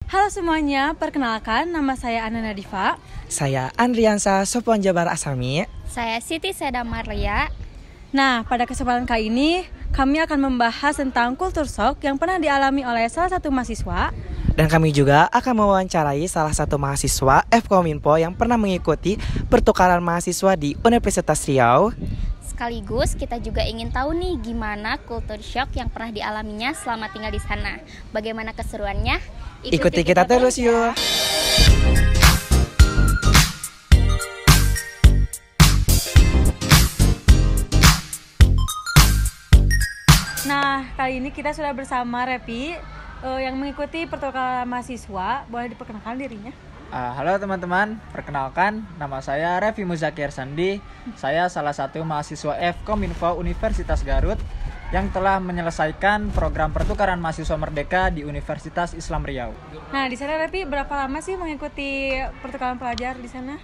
Halo semuanya, perkenalkan nama saya Ana Nadifa. Saya Andriansa Sopwan Jabar Asami. Saya Siti Seda Maria. Nah, pada kesempatan kali ini kami akan membahas tentang kultur shock yang pernah dialami oleh salah satu mahasiswa. Dan kami juga akan mewawancarai salah satu mahasiswa Fkominfo yang pernah mengikuti pertukaran mahasiswa di Universitas Riau. Sekaligus kita juga ingin tahu nih gimana kultur shock yang pernah dialaminya selama tinggal di sana. Bagaimana keseruannya? Ikuti kita terus yuk. Nah, kali ini kita sudah bersama Repi yang mengikuti pertukaran mahasiswa. Boleh diperkenalkan dirinya? Halo teman-teman, perkenalkan nama saya Revi Muzakir Sandi. Saya salah satu mahasiswa Fkominfo Universitas Garut yang telah menyelesaikan program pertukaran mahasiswa merdeka di Universitas Islam Riau. Nah, di sana Repi berapa lama sih mengikuti pertukaran pelajar di sana?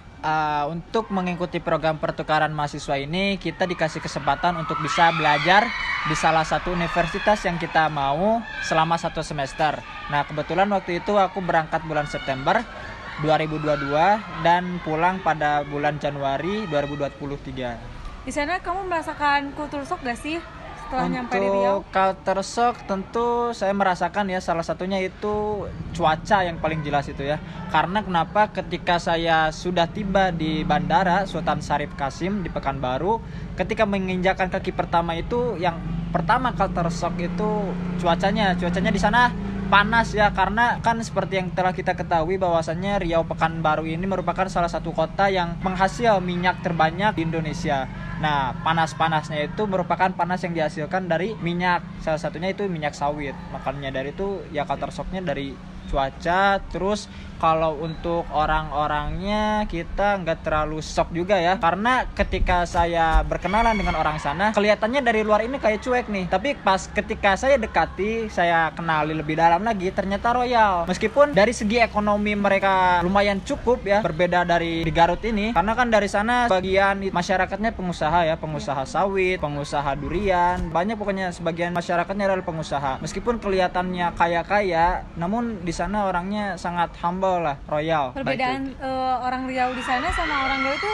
Untuk mengikuti program pertukaran mahasiswa ini, kita dikasih kesempatan untuk bisa belajar di salah satu universitas yang kita mau selama 1 semester. Nah, kebetulan waktu itu aku berangkat bulan September 2022 dan pulang pada bulan Januari 2023. Di sana kamu merasakan kultur shock gak sih setelah nyampe di Riau? Untuk culture shock tentu saya merasakan ya, salah satunya itu cuaca yang paling jelas itu ya. Karena kenapa, ketika saya sudah tiba di Bandara Sultan Syarif Kasim di Pekanbaru, ketika menginjakan kaki pertama itu, yang pertama culture shock itu cuacanya di sana panas ya, karena kan seperti yang telah kita ketahui bahwasannya Riau Pekanbaru ini merupakan salah satu kota yang menghasil minyak terbanyak di Indonesia. Nah, panas-panasnya itu merupakan panas yang dihasilkan dari minyak, salah satunya itu minyak sawit. Makanya dari itu ya culture shocknya dari cuaca. Terus kalau untuk orang-orangnya kita nggak terlalu shock juga ya, karena ketika saya berkenalan dengan orang sana kelihatannya dari luar ini kayak cuek nih, tapi pas ketika saya dekati, saya kenali lebih dalam lagi, ternyata royal. Meskipun dari segi ekonomi mereka lumayan cukup ya, berbeda dari di Garut ini, karena kan dari sana bagian masyarakatnya pengusaha ya, pengusaha sawit, pengusaha durian, banyak pokoknya sebagian masyarakatnya adalah pengusaha. Meskipun kelihatannya kaya-kaya, namun di sana orangnya sangat humble lah, royal. Perbedaan orang Riau di sana sama orang Garut itu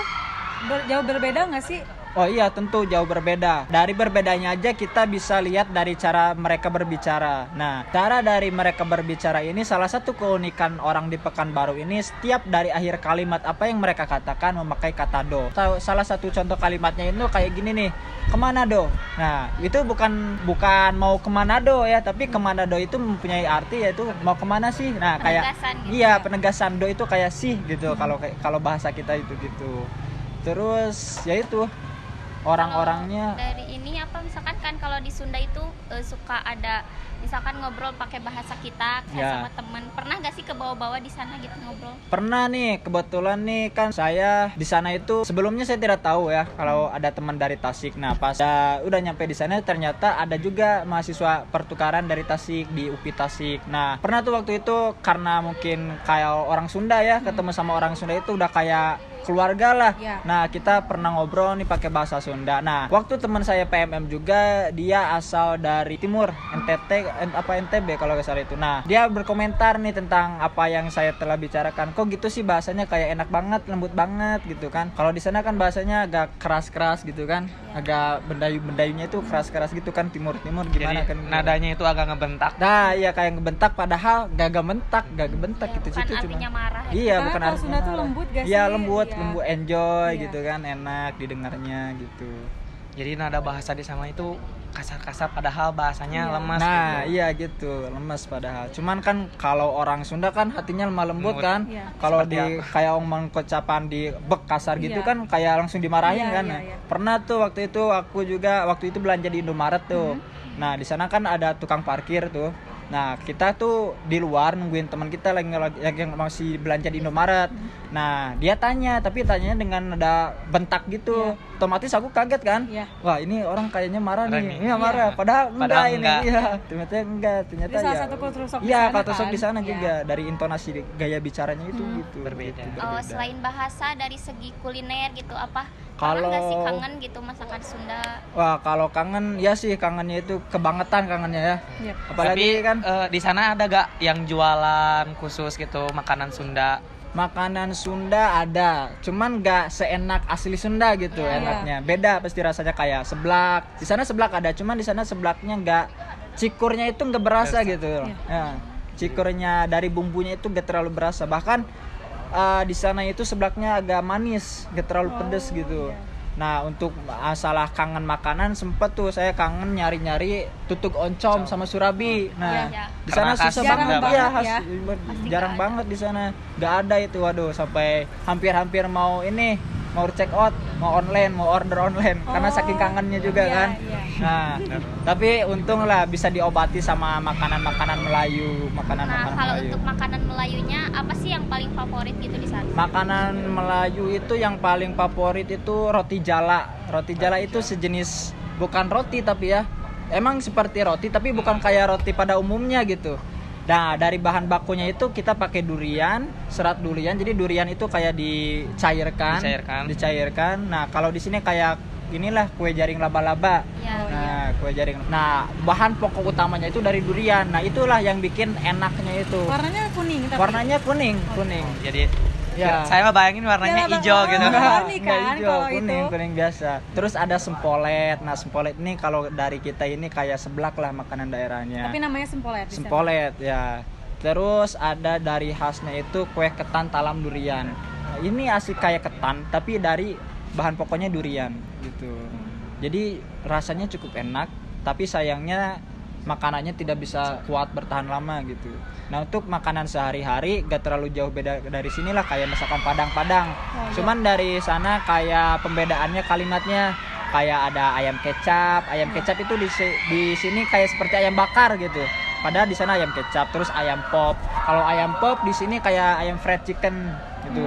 jauh berbeda nggak sih? Oh iya, tentu jauh berbeda. Dari berbedanya aja kita bisa lihat dari cara mereka berbicara. Nah, cara dari mereka berbicara ini, salah satu keunikan orang di Pekanbaru ini, setiap dari akhir kalimat apa yang mereka katakan memakai kata do. Salah satu contoh kalimatnya itu kayak gini nih, kemana do? Nah, itu bukan mau kemana do ya, tapi kemana do itu mempunyai arti yaitu mau kemana sih. Nah, kayak Gitu iya, penegasan do itu kayak sih gitu, kalau bahasa kita itu gitu. Terus ya itu orang-orangnya dari ini apa, misalkan kan kalau di Sunda itu suka ada misalkan ngobrol pakai bahasa kita kayak Ya. sama temen. Pernah gak sih ke bawah-bawah di sana gitu ngobrol? pernah nih, kebetulan nih kan saya di sana itu sebelumnya saya tidak tahu ya kalau ada teman dari Tasik. Nah, pas udah nyampe di sana ternyata ada juga mahasiswa pertukaran dari Tasik di UPI Tasik. Nah, pernah tuh waktu itu karena mungkin kayak orang Sunda ya, ketemu sama orang Sunda itu udah kayak keluarga lah. Ya. Nah, kita pernah ngobrol nih pakai bahasa Sunda. Nah, waktu teman saya PMM juga, dia asal dari timur, NTB kalau nggak salah itu. Nah, dia berkomentar nih tentang apa yang saya telah bicarakan. Kok gitu sih bahasanya kayak enak banget, lembut banget gitu kan. Kalau di sana kan bahasanya agak keras-keras gitu kan. Agak bendayu-bendayunya itu keras-keras gitu kan, timur-timur gimana. Jadi kan nadanya itu agak ngebentak. Nah, iya kayak ngebentak, padahal gak gebentak Ya, gitu bukan cuma. artinya marah. Iya, Karena bukan kalau artinya Sunda tuh marah. lembut gak Iya, sih? lembut, Iya. lembut, enjoy Iya. gitu kan, enak didengarnya gitu. Jadi nada bahasa di sana itu kasar-kasar padahal bahasanya Iya. lemas Nah, gitu. iya gitu, lemes padahal. Cuman kan kalau orang Sunda kan hatinya lemah lembut Lembut. kan. Iya. Kalau Seperti di kayak omong kecapan di bek kasar gitu Iya. kan kayak langsung dimarahin Iya, kan. iya, Nah, iya. pernah tuh waktu itu aku juga waktu itu belanja di Indomaret tuh. Nah, di sana kan ada tukang parkir tuh. Nah, kita tuh di luar nungguin teman kita yang masih belanja di Indomaret. Nah, dia tanya, tapi tanyanya dengan nada bentak gitu. Iya. Otomatis aku kaget kan. Iya. Wah, ini orang kayaknya marah Marah nih. nih. Iya, marah. Iya. Padahal Padahal ini. enggak. Iya, ternyata Jadi salah ya. satu culture shock di Iya, sana culture shock kan? di sana Iya. juga dari intonasi gaya bicaranya itu gitu. Berbeda. Gitu, Oh, selain bahasa dari segi kuliner gitu apa? Pernah nggak sih Kalau kangen gitu masakan Sunda? wah, kalau kangen ya sih, kangennya itu kebangetan kangennya ya. Yep. Apalagi Tapi kan di sana ada gak yang jualan khusus gitu makanan Sunda? makanan Sunda ada, cuman nggak seenak asli Sunda gitu enaknya. Beda pasti rasanya kayak seblak. Di sana seblak ada, cuman di sana seblaknya nggak, cikurnya itu nggak berasa gitu. Ya, cikurnya dari bumbunya itu nggak terlalu berasa. Bahkan di sana itu seblaknya agak manis, nggak terlalu pedes gitu. Nah, untuk masalah kangen makanan sempet tuh saya kangen nyari-nyari tutug oncom sama surabi. Nah, Iya. di sana Karena susah jarang banget banget ya, ya. jarang banget di sana. Nggak ada itu, waduh, sampai hampir-hampir mau check out, mau online, mau order online karena saking kangennya juga Iya, kan. iya. Nah, tapi untung lah bisa diobati sama makanan-makanan Melayu, Nah, makanan-makanan kalau Melayu. untuk makanan Melayunya apa sih yang paling favorit gitu di sana? Makanan Melayu itu yang paling favorit itu roti jala. Roti jala itu sejenis, bukan roti tapi ya, emang seperti roti tapi bukan kayak roti pada umumnya gitu. Nah, dari bahan bakunya itu kita pakai durian, serat durian. Jadi durian itu kayak dicairkan. Nah, kalau di sini kayak inilah kue jaring laba-laba. Ya. Nah, kue jaring. Nah, bahan pokok utamanya itu dari durian. Nah, itulah yang bikin enaknya itu. Warnanya kuning tapi. Warnanya kuning. Jadi Ya. saya mah bayangin warnanya Ya, hijau gitu. Warni Enggak kan hijau, kalau kuning, itu. kuning biasa. Terus ada sempolet. Nah, sempolet ini kalau dari kita ini kayak seblak lah makanan daerahnya. Tapi namanya sempolet di sana. Sempolet ya. Terus ada dari khasnya itu kue ketan talam durian. Nah, ini asli kayak ketan tapi dari bahan pokoknya durian gitu. Jadi rasanya cukup enak, tapi sayangnya makanannya tidak bisa kuat bertahan lama gitu. Nah, untuk makanan sehari-hari gak terlalu jauh beda dari sini lah, kayak misalkan Padang-Padang. Cuman dari sana kayak pembedaannya kalimatnya kayak ada ayam kecap. Ayam kecap itu di sini kayak seperti ayam bakar gitu. Padahal di sana ayam kecap, terus ayam pop. Kalau ayam pop di sini kayak ayam fried chicken gitu.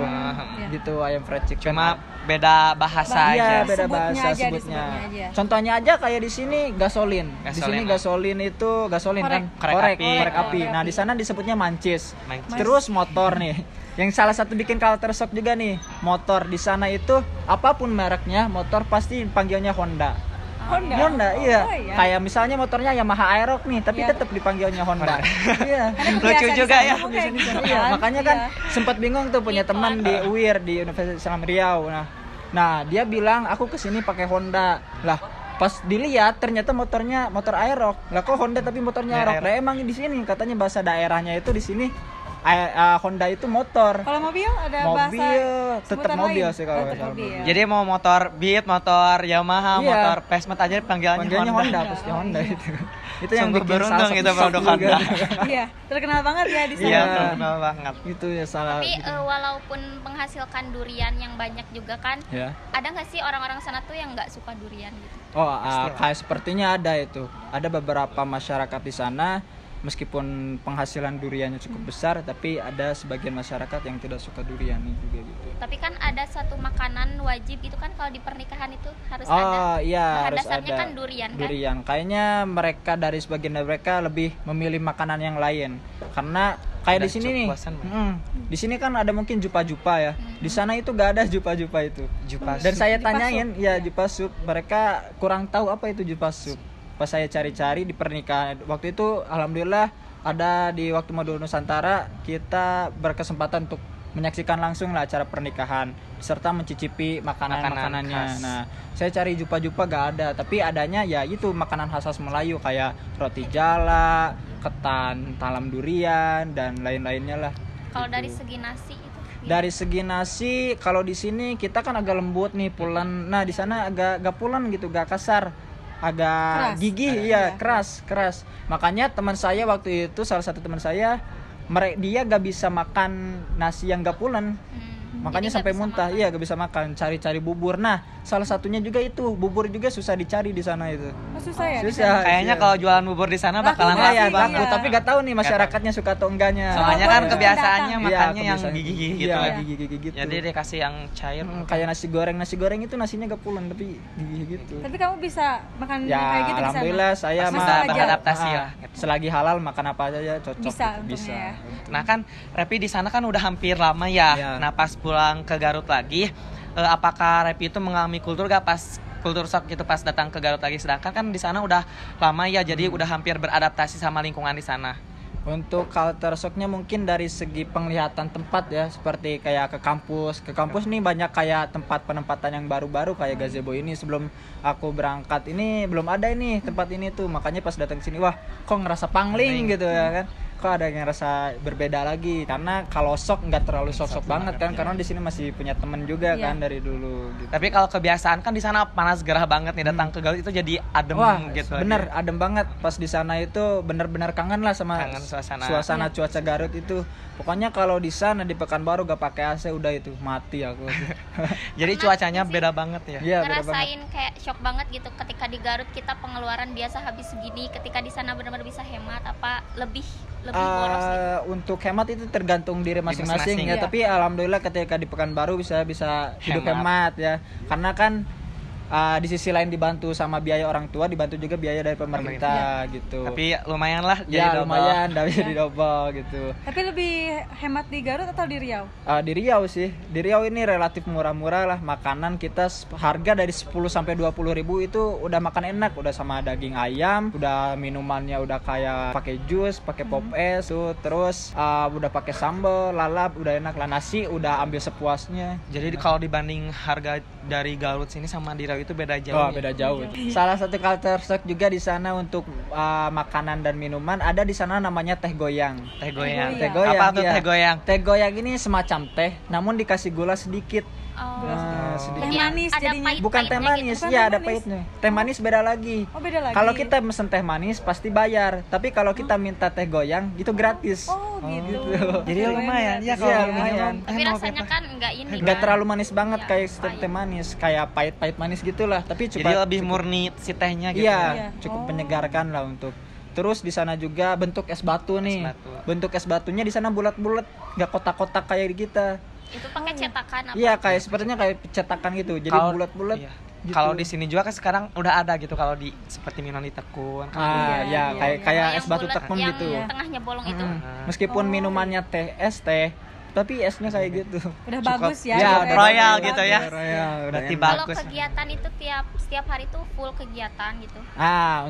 Gitu, ayam fried chicken. Cuma beda bahasa Iya, aja. beda Sebutnya bahasa aja, sebutnya. disebutnya aja. Contohnya aja kayak di sini gasolin. Di sini gasolin itu gasolin kan Korek korek api. api. Nah, di sana disebutnya mancis. Mancis. Terus motor nih. Yang salah satu bikin culture shock juga nih, motor di sana itu apapun mereknya, motor pasti panggilnya Honda. Honda, iya. Oh, iya. Kayak misalnya motornya Yamaha Aerox nih, tapi Iya. tetap dipanggilnya Honda. Iya. Lucu juga ya. Iya, makanya kan sempat bingung tuh punya teman di UIR di Universitas Islam Riau. Nah, dia bilang aku kesini pakai Honda. Lah, pas dilihat ternyata motornya motor Aerox. Lah kok Honda tapi motornya Aerox? Lah emang di sini katanya bahasa daerahnya itu di sini Honda itu motor. Kalau mobil ada bahasa Mobil tetap sebutan mobil lain? sih kalau Oh, nggak tetap salah. mobil. Jadi mau motor Beat, motor Yamaha, Iya. motor Pesmet aja panggilannya Panggilnya Honda, Honda. pasti Honda itu. Itu yang Sungguh bikin beruntung salah satu itu shock produk juga. Honda. Iya, terkenal banget ya di sana. Iya, terkenal banget. Itu ya salah. Tapi walaupun menghasilkan durian yang banyak juga kan, Ya. ada nggak sih orang-orang sana tuh yang nggak suka durian gitu? Oh, kayak sepertinya ada itu. Ada beberapa masyarakat di sana meskipun penghasilan duriannya cukup besar, tapi ada sebagian masyarakat yang tidak suka durian juga gitu. Tapi kan ada satu makanan wajib gitu kan kalau di pernikahan itu harus ada. Oh iya, Bahan harus dasarnya ada kan durian kan? durian. Kayaknya mereka dari sebagian dari mereka lebih memilih makanan yang lain karena kayak Udah di sini cukup nih. puasan, Bang. Di sini kan ada mungkin jupa-jupa ya. Di sana itu gak ada jupa-jupa itu. Jupa Dan sup. saya Jupa tanyain, ya jupa sup. Mereka kurang tahu apa itu jupa sup. Pas saya cari-cari di pernikahan waktu itu, alhamdulillah ada di waktu Madu Nusantara kita berkesempatan untuk menyaksikan langsung lah acara pernikahan serta mencicipi makanan-makanannya. khas. Nah, saya cari jupa-jupa gak ada, tapi adanya ya itu makanan khas Melayu kayak roti jala, ketan talam durian dan lain-lainnya lah. Kalau Gitu. dari segi nasi itu Dari segi nasi, kalau di sini kita kan agak lembut nih, pulen. Nah, di sana agak pulen gitu, gak kasar. Agak Keras. gigih, iya, keras. Makanya teman saya waktu itu, salah satu teman saya, dia gak bisa makan nasi yang gak pulen. Makanya Jadi nggak sampai bisa muntah. makan. Iya, gak bisa makan, cari-cari bubur. Nah, salah satunya juga itu, bubur juga susah dicari di sana itu. Oh, susah ya? di Susah. sana? Kayaknya iya. kalau jualan bubur di sana bakalan Laku Iya, nggak laku sih? banget. Iya. tapi gak tahu nih masyarakatnya suka atau enggaknya. Soalnya kan Walaupun kebiasaannya pendatang. makannya Iya, yang kebiasaan. gigih gitu. Iya, ya. gigih-gigih gitu. Jadi dikasih yang cair. Kayak nasi goreng itu nasinya gak pulen tapi gigih gitu. Tapi kamu bisa makan Ya, kayak gitu di sana? alhamdulillah saya Masih bisa wajar. beradaptasi lah. Selagi halal makan apa aja ya cocok. Bisa gitu. untungnya ya. Nah kan Repi di sana kan udah hampir lama ya. Iya. Nah pas pulang ke Garut lagi, apakah Repi itu mengalami kultur shock gitu pas datang ke Garut lagi, sedangkan kan di sana udah lama ya, jadi udah hampir beradaptasi sama lingkungan di sana. Untuk culture shocknya mungkin dari segi penglihatan tempat ya, seperti kayak ke kampus nih banyak kayak tempat penempatan yang baru-baru kayak gazebo ini. Sebelum aku berangkat ini belum ada ini tempat ini tuh, makanya pas datang sini wah kok ngerasa pangling gitu ya kan, kok ada yang ngerasa berbeda lagi. Karena kalau shock nggak terlalu shock banget kan, karena di sini masih punya temen juga kan dari dulu gitu. Tapi kalau kebiasaan kan di sana panas gerah banget nih, datang ke Garut itu jadi adem gitu. Bener adem banget pas di sana itu, bener-bener kangen lah sama suasana cuaca Garut itu. Pokoknya kalau di sana di Pekanbaru gak pakai AC udah itu mati aku. Jadi cuacanya beda banget ya. Iya, ngerasain kayak shock banget gitu ketika di Garut kita pengeluaran biasa habis segini, ketika di sana benar-benar bisa hemat apa lebih boros gitu. Untuk hemat itu tergantung diri masing-masing ya, tapi alhamdulillah ketika di Pekanbaru bisa hidup hemat ya. Karena kan di sisi lain dibantu sama biaya orang tua, dibantu juga biaya dari pemerintah gitu. Tapi lumayan lah jadi double. Lumayan jadi double gitu. Tapi lebih hemat di Garut atau di Riau? Di Riau sih. Di Riau ini relatif murah-murah lah. Makanan kita harga dari 10 sampai 20 ribu itu udah makan enak, udah sama daging ayam, udah minumannya udah kayak pakai jus, pakai pop es tuh, terus udah pakai sambal, lalap, udah enak lah. Nasi udah ambil sepuasnya. Jadi kalau dibanding harga dari Garut sini sama di Riau itu beda jauh. Beda jauh. Salah satu culture shock juga di sana untuk makanan dan minuman, ada di sana namanya teh goyang. Teh goyang. Apa tuh teh goyang? Teh goyang ini semacam teh, namun dikasih gula sedikit. Teh manis jadinya. Bukan teh manis, iya ada pahitnya. Teh manis beda lagi. Oh, beda lagi. Kalau kita mesen teh manis pasti bayar, tapi kalau kita minta teh goyang itu gratis. Oh, gitu. Jadi lumayan ya kalau lumayan. Tapi rasanya kan enggak terlalu manis banget kayak teh manis, kayak pahit-pahit manis gitulah, tapi jadi lebih murni si tehnya gitu. Iya, cukup menyegarkan lah untuk. Terus di sana juga bentuk es batu nih. Bentuk es batunya di sana bulat-bulat, enggak kotak-kotak kayak di kita. Itu pakai cetakan apa? Iya, kayak sepertinya kayak cetakan gitu. Jadi bulat-bulat. Iya. Gitu. Kalau di sini juga kan sekarang udah ada gitu, kalau di seperti minuman di tekun. Kayak es batu tekun yang gitu. Tengahnya bolong itu. Meskipun minumannya es teh, tapi esnya kayak gitu. Udah bagus ya. Ya, royal gitu ya. Berarti Kalau kegiatan itu setiap hari tuh full kegiatan gitu.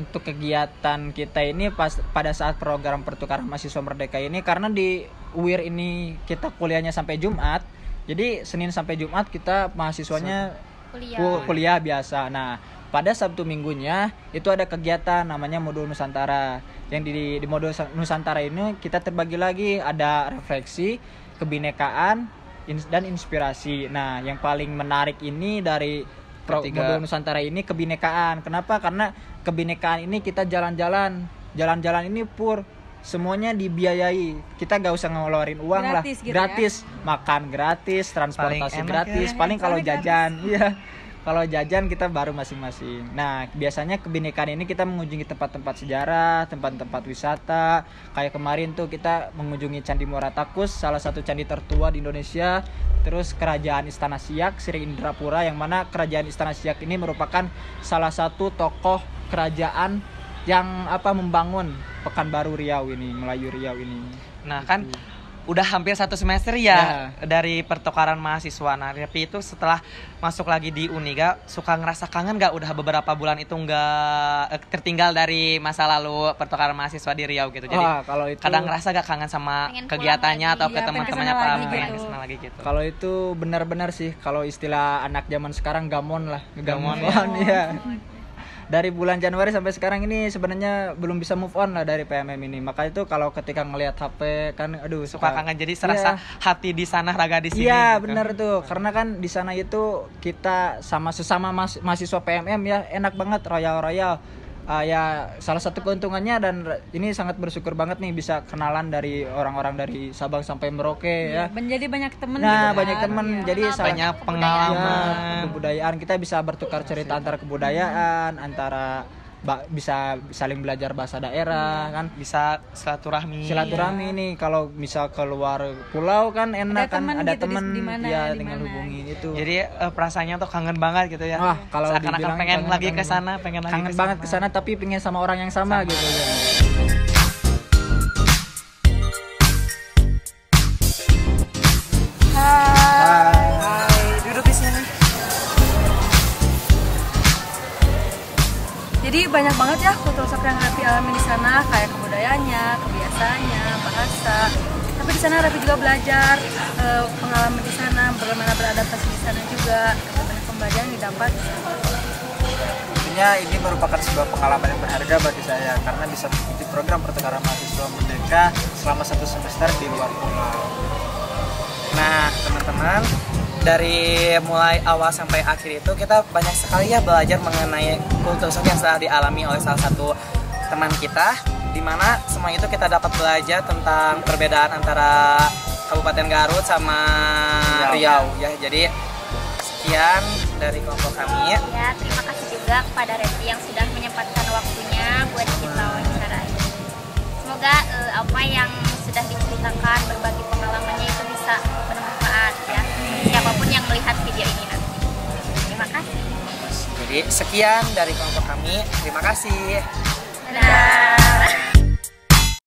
Untuk kegiatan kita ini pada saat program pertukaran mahasiswa merdeka ini, karena di UIR ini kita kuliahnya sampai Jumat. Jadi Senin sampai Jumat kita mahasiswanya kuliah biasa. Nah, pada Sabtu Minggunya itu ada kegiatan namanya Modul Nusantara. Yang di Modul Nusantara ini kita terbagi lagi, ada refleksi, kebinekaan, dan inspirasi. Nah, yang paling menarik ini dari Modul Nusantara ini kebinekaan. Kenapa? Karena kebinekaan ini kita jalan-jalan ini semuanya dibiayai. Kita gak usah ngeluarin uang gratis, lah, gratis. Makan gratis, transportasi gratis. Paling kalau jajan, kalau jajan kita baru masing-masing. Nah, biasanya kebinekaan ini kita mengunjungi tempat-tempat sejarah, tempat-tempat wisata. Kayak kemarin tuh kita mengunjungi Candi Muara Takus, salah satu candi tertua di Indonesia. Terus Kerajaan Istana Siak, Sri Indrapura, yang mana Kerajaan Istana Siak ini merupakan salah satu tokoh kerajaan yang membangun Pekanbaru Riau ini, Melayu Riau ini. Nah, kan udah hampir 1 semester ya dari pertukaran mahasiswa. Nah, tapi itu setelah masuk lagi di Uniga, suka ngerasa kangen gak udah beberapa bulan itu nggak tertinggal dari masa lalu pertukaran mahasiswa di Riau gitu. Jadi kalau itu, kadang ngerasa gak kangen sama kegiatannya atau ke teman-temannya pengen kesana lagi gitu. Kalau itu benar-benar sih, kalau istilah anak zaman sekarang gamon lah, gamon ya. Dari bulan Januari sampai sekarang ini sebenarnya belum bisa move on lah dari PMM ini. Maka itu kalau ketika ngelihat HP kan suka kangen, jadi serasa hati di sana raga di sini. Iya, gitu. Benar tuh. Karena kan di sana itu kita sama sesama mahasiswa PMM ya, enak banget royal. Ya salah satu keuntungannya, dan ini sangat bersyukur banget nih bisa kenalan dari orang-orang dari Sabang sampai Merauke ya. Menjadi banyak teman. Nah, banyak teman. Jadi banyak pengalaman, kebudayaan, kita bisa bertukar cerita antara kebudayaan, antara bisa saling belajar bahasa daerah kan, bisa silaturahmi nih. Kalau misal keluar pulau kan enak, ada teman ya tinggal hubungi itu. Jadi perasaannya tuh kangen banget gitu ya. Kalau seakan-akan pengen lagi ke sana, kangen banget ke sana, tapi pengen sama orang yang sama. Gitu ya. Hai, duduk di sini. banyak banget ya culture shock yang Repi alami di sana, kayak kebudayaannya, kebiasaannya, bahasa. Tapi di sana Repi juga belajar pengalaman di sana, bagaimana beradaptasi di sana juga, banyak pembelajaran yang didapat. Tentunya ini merupakan sebuah pengalaman yang berharga bagi saya karena bisa mengikuti program pertukaran mahasiswa Merdeka selama 1 semester di luar pulau. Nah, teman-teman, dari mulai awal sampai akhir itu kita banyak sekali ya belajar mengenai culture shock yang telah dialami oleh salah satu teman kita, di mana semua itu kita dapat belajar tentang perbedaan antara Kabupaten Garut sama Riau ya. Jadi sekian dari kelompok kami. Ya, terima kasih juga kepada Repi yang sudah menyempatkan waktunya buat kita wawancara ini. Semoga apa yang sudah diceritakan, berbagi pengalamannya itu bisa bermanfaat ya. Siapapun yang melihat video ini nanti. Terima kasih. Jadi sekian dari kelompok kami. Terima kasih. Dadah.